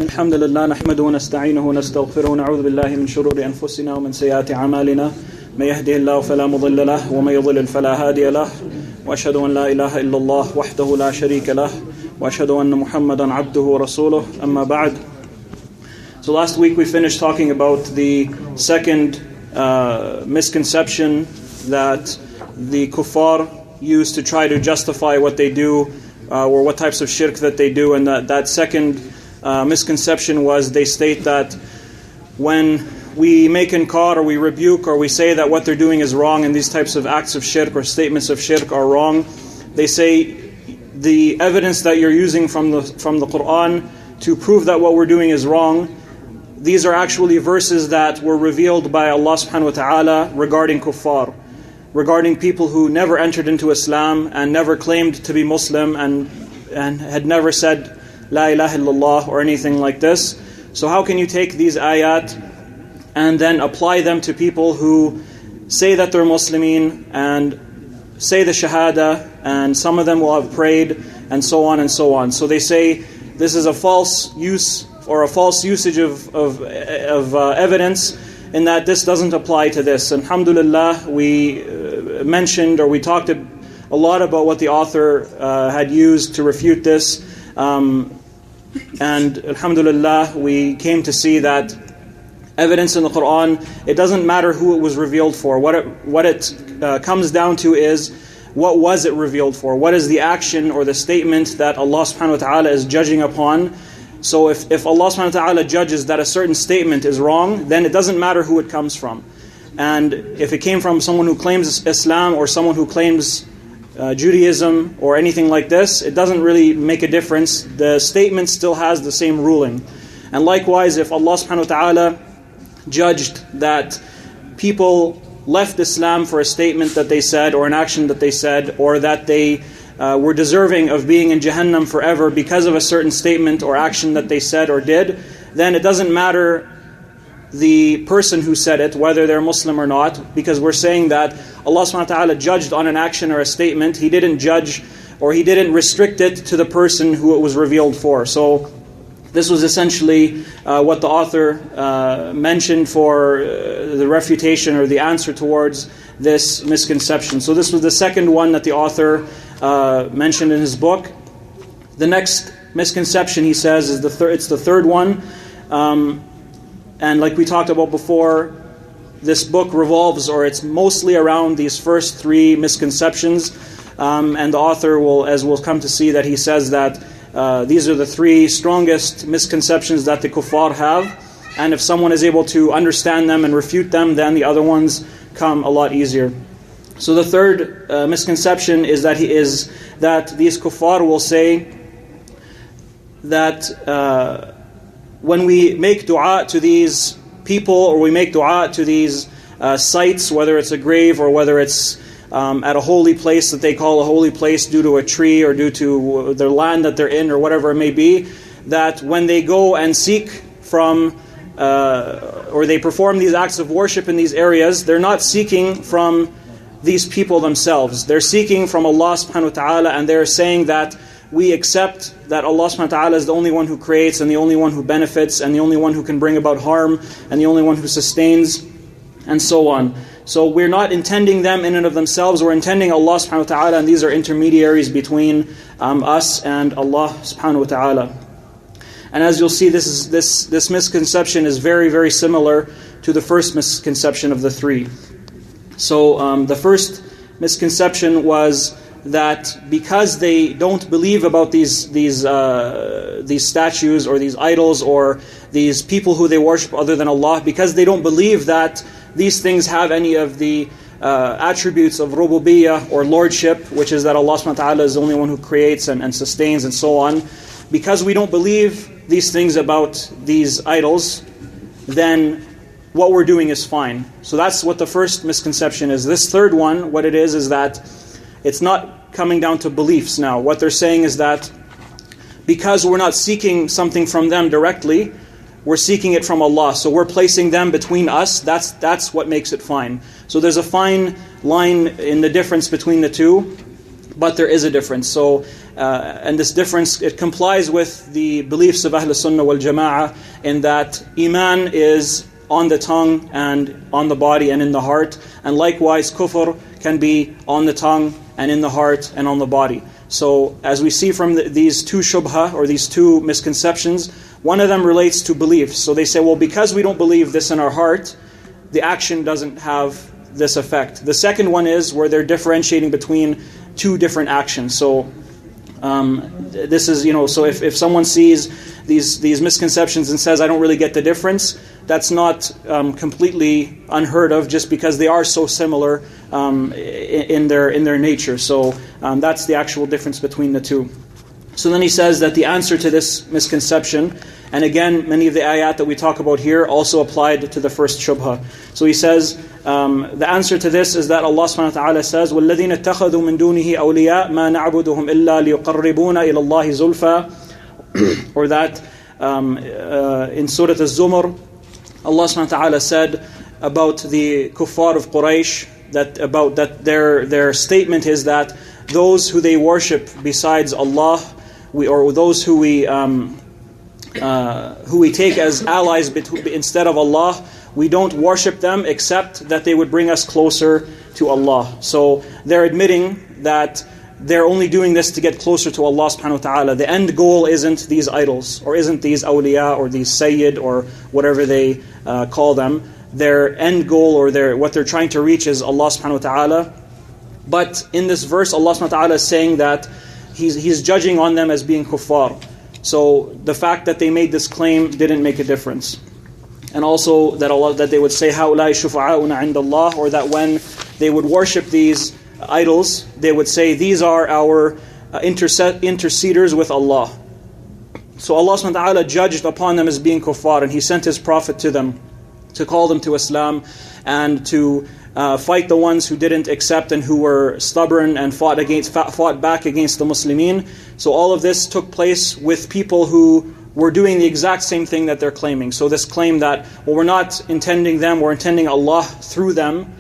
الحمد لله نحمده ونستعينه ونستغفره ونعوذ بالله من شرور أنفسنا ومن سيئات أعمالنا من يهده الله فلا مضل له ومن يضلل فلا هادي له وأشهد أن لا إله إلا الله وحده لا شريك له وأشهد أن محمدا عبده ورسوله أما بعد. So last week we finished talking about the second misconception that the kuffar use to try to justify what they do or what types of shirk that they do, and that second misconception was they state that when we make inkar or we rebuke or we say that what they're doing is wrong and these types of acts of shirk or statements of shirk are wrong, they say the evidence that you're using from the Quran to prove that what we're doing is wrong, these are actually verses that were revealed by Allah subhanahu wa ta'ala regarding kuffar, regarding people who never entered into Islam and never claimed to be Muslim and had never said La ilaha illallah or anything like this. So how can you take these ayat and then apply them to people who say that they're Muslimin and say the shahada, and some of them will have prayed and so on and so on. So they say this is a false use or a false usage of evidence, in that this doesn't apply to this. And alhamdulillah, we mentioned or we talked a lot about what the author had used to refute this. And alhamdulillah, we came to see that evidence in the Quran, it doesn't matter who it was revealed for. What it comes down to is, what was it revealed for? What is the action or the statement that Allah subhanahu wa ta'ala is judging upon? So if Allah subhanahu wa ta'ala judges that a certain statement is wrong, then it doesn't matter who it comes from. And if it came from someone who claims Islam or someone who claims Judaism or anything like this, it doesn't really make a difference. The statement still has the same ruling. And likewise, if Allah subhanahu wa ta'ala judged that people left Islam for a statement that they said or an action that they said, or that they were deserving of being in Jahannam forever because of a certain statement or action that they said or did, then it doesn't matter the person who said it, whether they're Muslim or not, because we're saying that Allah subhanahu wa ta'ala judged on an action or a statement. He didn't judge or He didn't restrict it to the person who it was revealed for. So this was essentially what the author mentioned for the refutation or the answer towards this misconception. So this was the second one that the author mentioned in his book. The next misconception, he says, is it's the third one. And like we talked about before, this book revolves, or it's mostly around these first three misconceptions. And the author will, as we'll come to see, that he says that these are the three strongest misconceptions that the kuffar have. And if someone is able to understand them and refute them, then the other ones come a lot easier. So the third misconception is that these kuffar will say that when we make dua to these people, or we make dua to these sites, whether it's a grave or whether it's at a holy place that they call a holy place due to a tree or due to their land that they're in or whatever it may be, that when they go and seek from or they perform these acts of worship in these areas, they're not seeking from these people themselves. They're seeking from Allah subhanahu wa ta'ala, and they're saying that we accept that Allah subhanahu wa ta'ala is the only one who creates and the only one who benefits and the only one who can bring about harm and the only one who sustains, and so on. So we're not intending them in and of themselves, we're intending Allah subhanahu wa ta'ala, and these are intermediaries between us and Allah subhanahu wa ta'ala. And as you'll see, this misconception is very, very similar to the first misconception of the three. So the first misconception was that because they don't believe about these statues or these idols or these people who they worship other than Allah, because they don't believe that these things have any of the attributes of rububiyyah or lordship, which is that Allah subhanahu wa ta'ala is the only one who creates and sustains and so on, because we don't believe these things about these idols, then what we're doing is fine. So that's what the first misconception is. This third one, what it is that it's not coming down to beliefs now. What they're saying is that because we're not seeking something from them directly, we're seeking it from Allah. So we're placing them between us. That's what makes it fine. So there's a fine line in the difference between the two. but there is a difference. So, and this difference, it complies with the beliefs of Ahl Sunnah wal Jama'ah in that Iman is on the tongue and on the body and in the heart, and likewise kufr can be on the tongue and in the heart and on the body. So as we see from these two shubha, or these two misconceptions, one of them relates to beliefs. So they say, well, because we don't believe this in our heart, the action doesn't have this effect. The second one is where they're differentiating between two different actions. So this is, so if someone sees these misconceptions and says, I don't really get the difference, that's not completely unheard of, just because they are so similar in their nature. So that's the actual difference between the two. So then he says that the answer to this misconception, and again, many of the ayat that we talk about here also applied to the first shubha. So he says, the answer to this is that Allah subhanahu wa ta'ala says, وَالَّذِينَ اتَّخَذُوا مِن دُونِهِ أَوْلِيَاءَ مَا نَعْبُدُهُمْ إِلَّا لِيُقَرِّبُونَ إِلَى اللَّهِ زُلْفَى. Or that in Surah Al-Zumar, Allah subhanahu wa ta'ala said about the kuffar of Quraysh, that their statement is that those who they worship besides Allah, or those who we take as allies instead of Allah, we don't worship them except that they would bring us closer to Allah. So they're admitting that they're only doing this to get closer to Allah subhanahu wa ta'ala. The end goal isn't these idols, or isn't these awliya, or these sayyid, or whatever they call them. Their end goal, or what they're trying to reach, is Allah subhanahu wa ta'ala. But in this verse, Allah subhanahu wa ta'ala is saying that He's judging on them as being kuffar. So the fact that they made this claim didn't make a difference. And also that they would say, هَؤُلَاءِ شُفَعَاؤُنَا عِنْدَ اللَّهِ, or that when they would worship these idols, they would say, these are our interceders with Allah. So Allah subhanahu wa ta'ala judged upon them as being kuffar, and He sent His Prophet to them to call them to Islam and to fight the ones who didn't accept and who were stubborn and fought back against the Muslimin. So all of this took place with people who were doing the exact same thing that they're claiming. So this claim that, well, we're not intending them, we're intending Allah through them,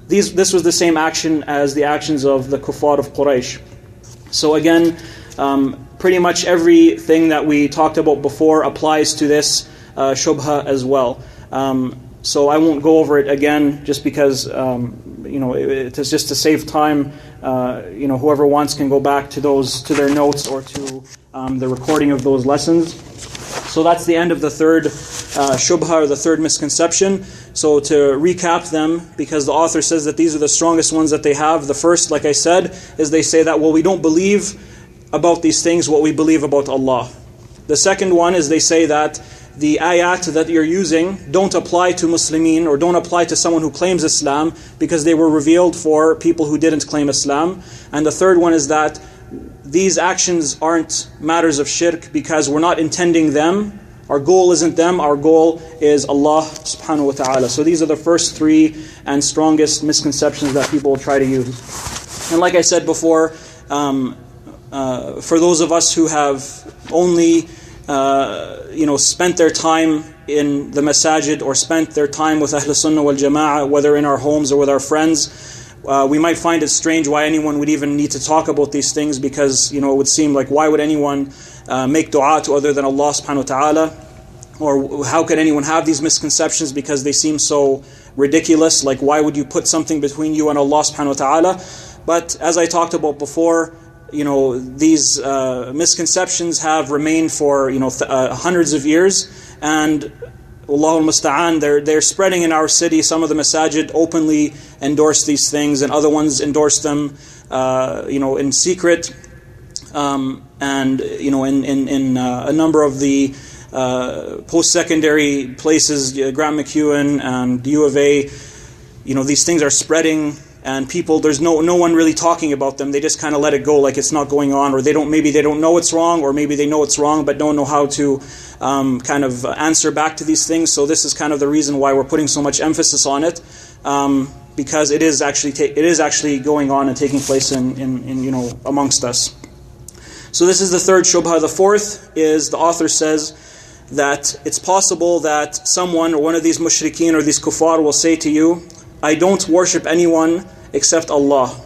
this was the same action as the actions of the kuffar of Quraysh. So again, pretty much everything that we talked about before applies to this shubha as well. So I won't go over it again, just because it's just to save time. Whoever wants can go back to their notes or to the recording of those lessons. So that's the end of the third shubha, or the third misconception. So to recap them, because the author says that these are the strongest ones that they have. The first, like I said, is they say that, well, we don't believe about these things what we believe about Allah. The second one is they say that the ayat that you're using don't apply to Muslimin, or don't apply to someone who claims Islam, because they were revealed for people who didn't claim Islam. And the third one is that these actions aren't matters of shirk, because we're not intending them. Our goal isn't them, our goal is Allah subhanahu wa ta'ala. So these are the first three and strongest misconceptions that people will try to use. And like I said before, for those of us who have only spent their time in the masajid, or spent their time with Ahl Sunnah wal Jama'ah, whether in our homes or with our friends, we might find it strange why anyone would even need to talk about these things, because it would seem like, why would anyone make dua to other than Allah subhanahu wa ta'ala? Or how could anyone have these misconceptions, because they seem so ridiculous? Like, why would you put something between you and Allah subhanahu wa ta'ala? But as I talked about before, these misconceptions have remained for hundreds of years, and Allahul Musta'an, they're spreading in our city. Some of the masajid openly endorse these things, and other ones endorse them in secret, and in a number of the post-secondary places, Grant McEwen and U of A, these things are spreading. And people, there's no one really talking about them. They just kind of let it go like it's not going on, or maybe they don't know it's wrong, or maybe they know it's wrong but don't know how to kind of answer back to these things. So this is kind of the reason why we're putting so much emphasis on it, because it is actually going on and taking place in amongst us. So this is the third shubha. The fourth is, the author says that it's possible that someone, or one of these mushrikeen or these kuffar, will say to you, I don't worship anyone except Allah.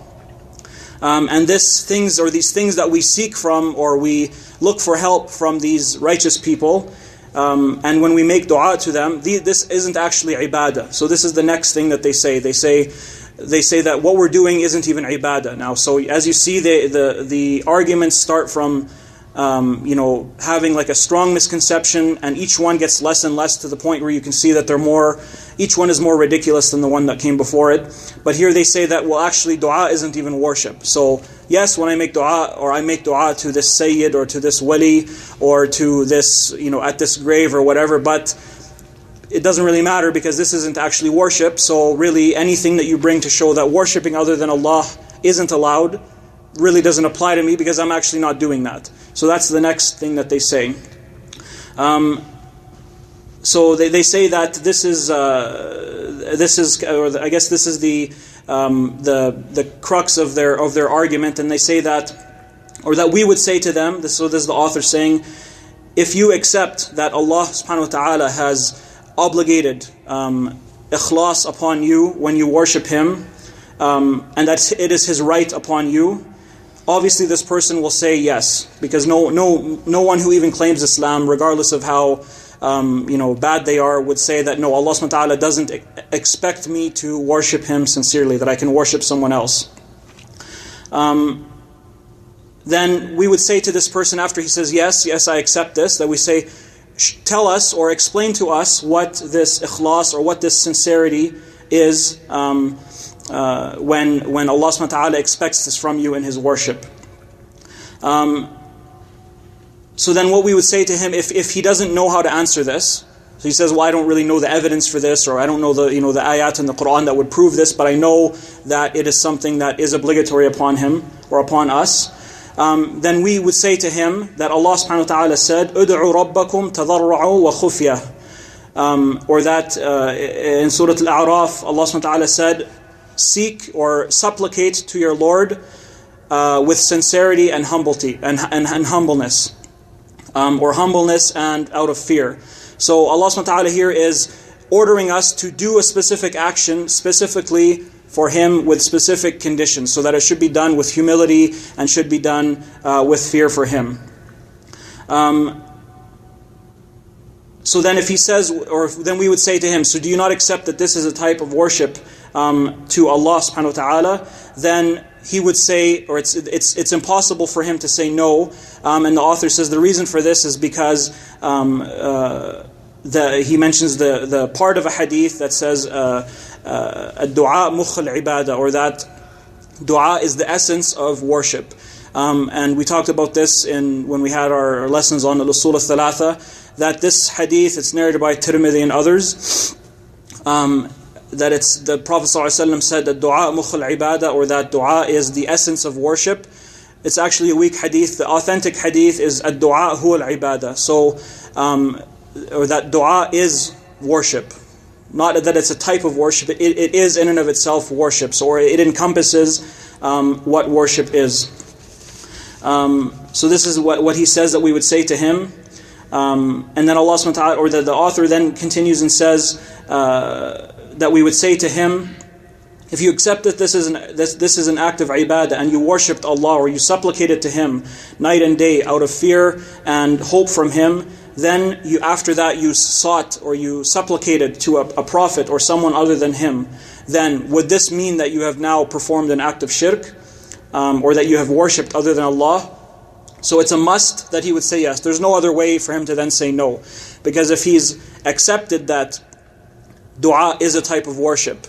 And these things that we seek from, or we look for help from these righteous people, and when we make dua to them, this isn't actually ibadah. So this is the next thing that they say. They say that what we're doing isn't even ibadah now. So as you see, the arguments start from having like a strong misconception, and each one gets less and less to the point where you can see that each one is more ridiculous than the one that came before it. But here they say that, well, actually dua isn't even worship. So yes, when I make dua, or I make dua to this sayyid, or to this wali, or to this, at this grave or whatever, but it doesn't really matter because this isn't actually worship. So really anything that you bring to show that worshipping other than Allah isn't allowed really doesn't apply to me, because I'm actually not doing that. So that's the next thing that they say. So they say that this is the crux of their argument, and they say that, or that we would say to them. So this is the author saying, if you accept that Allah subhanahu wa ta'ala has obligated ikhlas upon you when you worship Him, and that it is His right upon you, obviously this person will say yes, because no one who even claims Islam, regardless of how bad they are, would say that no, Allah subhanahu wa ta'ala doesn't expect me to worship Him sincerely, that I can worship someone else. Then we would say to this person, after he says yes, I accept this, that we say, tell us or explain to us what this ikhlas or what this sincerity is, when Allah subhanahu wa ta'ala expects this from you in His worship. So then what we would say to him, if he doesn't know how to answer this, so he says, well, I don't really know the evidence for this, or I don't know the ayat in the Quran that would prove this, but I know that it is something that is obligatory upon him or upon us. Then we would say to him that Allah subhanahu wa ta'ala said, "Ud'u rabbakum tadarru'u wa khufya," or that in Surah Al-A'raf, Allah subhanahu wa ta'ala said, seek or supplicate to your Lord with sincerity and humbleness, or humbleness and out of fear. So Allah subhanahu wa ta'ala here is ordering us to do a specific action specifically for Him with specific conditions, so that it should be done with humility and should be done with fear for Him. So then if he says, or then we would say to him, so do you not accept that this is a type of worship to Allah subhanahu wa ta'ala? Then he would say, or it's impossible for him to say no. And the author says the reason for this is because he mentions the part of a hadith that says ad-du'a mukh al-ibadah, or that dua is the essence of worship. And we talked about this when we had our lessons on al-usul al-thalatha, that this hadith, it's narrated by Tirmidhi and others, that it's the Prophet ﷺ said that dua mukh al-ibadah, or that dua is the essence of worship. It's actually a weak hadith. The authentic hadith is ad-du'a huwa al-ibadah. So, or that dua is worship. Not that it's a type of worship, it is in and of itself worship. So, or it encompasses what worship is. So this is what he says that we would say to him. And then Allah subhanahu wa ta'ala, or the author then continues and says that we would say to him, if you accept that this is an act of ibadah, and you worshipped Allah, or you supplicated to Him night and day out of fear and hope from Him, then after that you sought or you supplicated to a prophet or someone other than Him, then would this mean that you have now performed an act of shirk, or that you have worshipped other than Allah? So it's a must that he would say yes. There's no other way for him to then say no. Because if he's accepted that dua is a type of worship,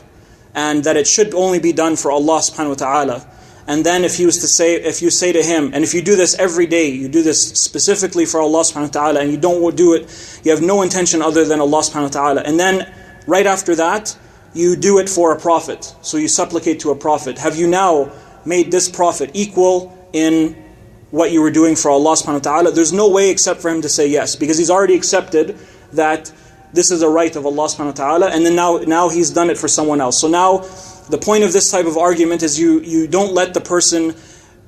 and that it should only be done for Allah subhanahu wa ta'ala, and then if you say to him, and if you do this every day, you do this specifically for Allah subhanahu wa ta'ala, and you don't do it, you have no intention other than Allah subhanahu wa ta'ala, and then right after that, you do it for a prophet, so you supplicate to a prophet, have you now made this prophet equal in what you were doing for Allah subhanahu wa ta'ala? There's no way except for him to say yes, because he's already accepted that this is a right of Allah subhanahu wa ta'ala, and then now he's done it for someone else. So now the point of this type of argument is you don't let the person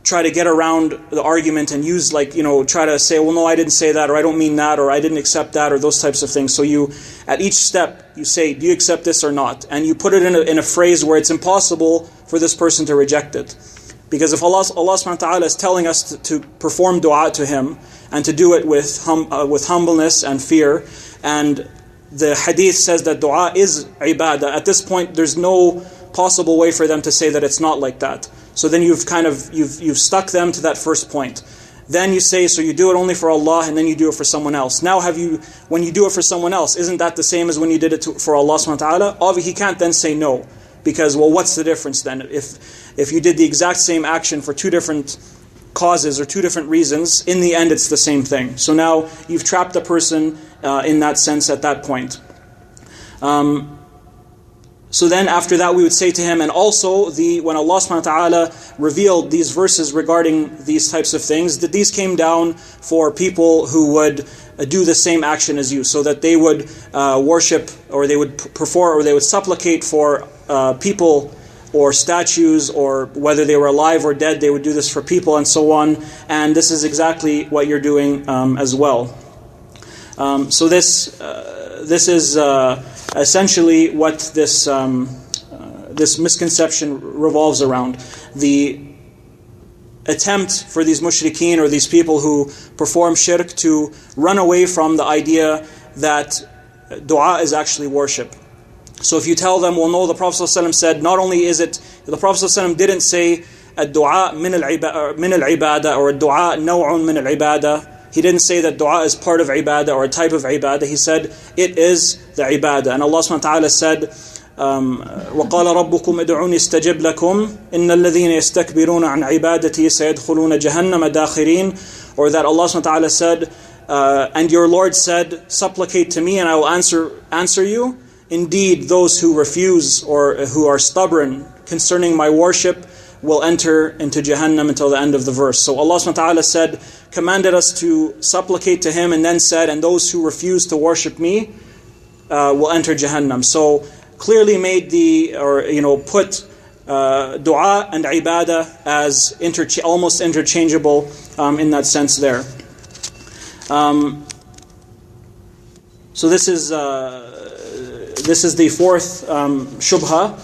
try to get around the argument and use try to say, well, no, I didn't say that, or I don't mean that, or I didn't accept that, or those types of things. So you, at each step, you say, do you accept this or not? And you put it in a phrase where it's impossible for this person to reject it. Because if Allah subhanahu wa ta'ala is telling us to perform dua to Him, and to do it with humbleness and fear, and the hadith says that dua is ibadah, at this point there's no possible way for them to say that it's not like that. So then you've stuck them to that first point. Then you say, so you do it only for Allah, and then you do it for someone else. Now when you do it for someone else, isn't that the same as when you did it for Allah subhanahu wa ta'ala? Obviously he can't then say no. Because, well, what's the difference then? If you did the exact same action for two different causes or two different reasons, in the end it's the same thing. So now you've trapped the person in that sense at that point. So then after that we would say to him, and also when Allah subhanahu wa ta'ala revealed these verses regarding these types of things, that these came down for people who would do the same action as you, so that they would worship, or they would perform, or they would supplicate for people or statues, or whether they were alive or dead, they would do this for people and so on. And this is exactly what you're doing as well. So this is essentially what this misconception revolves around. The attempt for these mushrikeen, or these people who perform shirk, to run away from the idea that dua is actually worship. So if you tell them, well, no, the Prophet ﷺ said, not only is it, the Prophet ﷺ didn't say ad-du'a min al-ibadah, or ad-du'a naw'un min al-ibadah. He didn't say that dua is part of ibadah or a type of ibadah. He said it is the ibadah. And Allah subhanahu wa ta'ala said, وَقَالَ رَبُّكُمْ ادْعُونِي اسْتَجِبْ لَكُمْ إِنَّ الَّذِينَ يَسْتَكْبِرُونَ عَنْ عِبَادَتِي سَيَدْخُلُونَ جَهَنَّمَ دَاخِرِينَ. Or that Allah subhanahu wa ta'ala said, and your Lord said, supplicate to me and I will answer you. Indeed, those who refuse or who are stubborn concerning my worship will enter into Jahannam, until the end of the verse. So Allah subhanahu wa ta'ala said, commanded us to supplicate to Him, and then said, and those who refuse to worship me will enter Jahannam. So clearly made put dua and ibadah as almost interchangeable in that sense there. So this is the fourth shubha,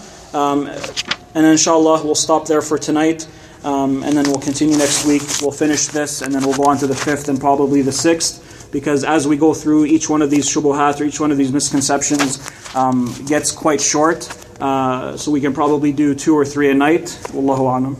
and inshallah we'll stop there for tonight, and then we'll continue next week. We'll finish this, and then we'll go on to the fifth and probably the sixth, because as we go through each one of these shubuhat, or each one of these misconceptions, gets quite short, so we can probably do 2 or 3 a night. Wallahu a'lam.